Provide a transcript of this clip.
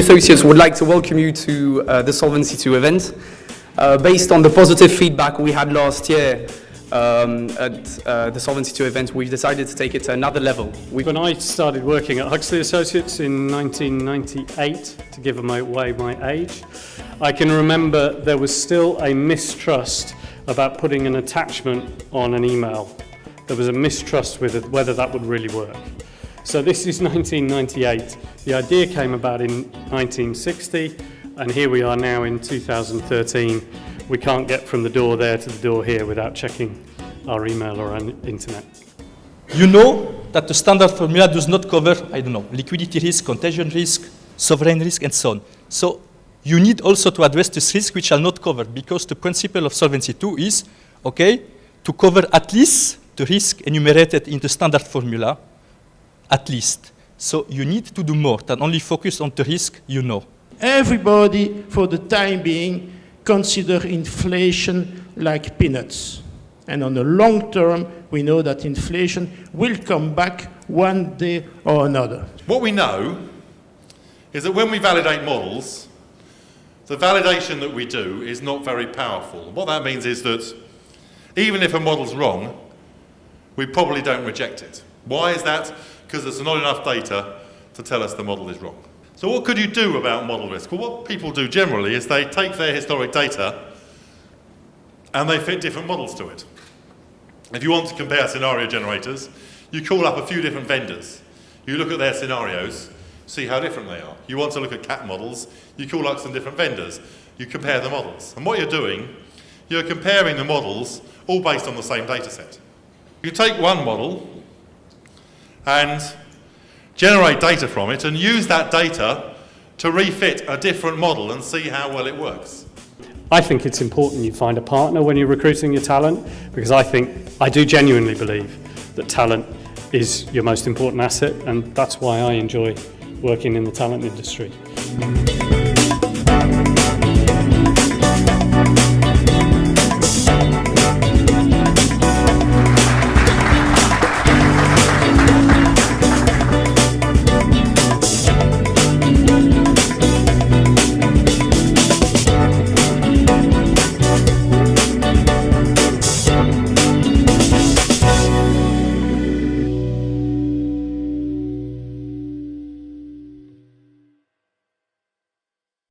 Associates would like to welcome you to the Solvency II event. Based on the positive feedback we had last year at the Solvency II event, we've decided to take it to another level. When I started working at Huxley Associates in 1998, to give away my age, I can remember there was still a mistrust about putting an attachment on an email. There was a mistrust with whether that would really work. So this is 1998. The idea came about in 1960, and here we are now in 2013. We can't get from the door there to the door here without checking our email or our internet. You know that the standard formula does not cover, liquidity risk, contagion risk, sovereign risk, and so on. So you need also to address this risk which are not covered, because the principle of Solvency II is, to cover at least the risk enumerated in the standard formula, at least. So you need to do more than only focus on the risk you know. Everybody, for the time being, consider inflation like peanuts. And on the long term, we know that inflation will come back one day or another. What we know is that when we validate models, the validation that we do is not very powerful. What that means is that even if a model's wrong, we probably don't reject it. Why is that? Because there's not enough data to tell us the model is wrong. So what could you do about model risk? Well, what people do generally is they take their historic data and they fit different models to it. If you want to compare scenario generators, you call up a few different vendors. You look at their scenarios, see how different they are. You want to look at cat models, you call up some different vendors. You compare the models. And what you're doing, you're comparing the models all based on the same data set. You take one model and generate data from it and use that data to refit a different model and see how well it works. I think it's important you find a partner when you're recruiting your talent, because I do genuinely believe that talent is your most important asset, and that's why I enjoy working in the talent industry.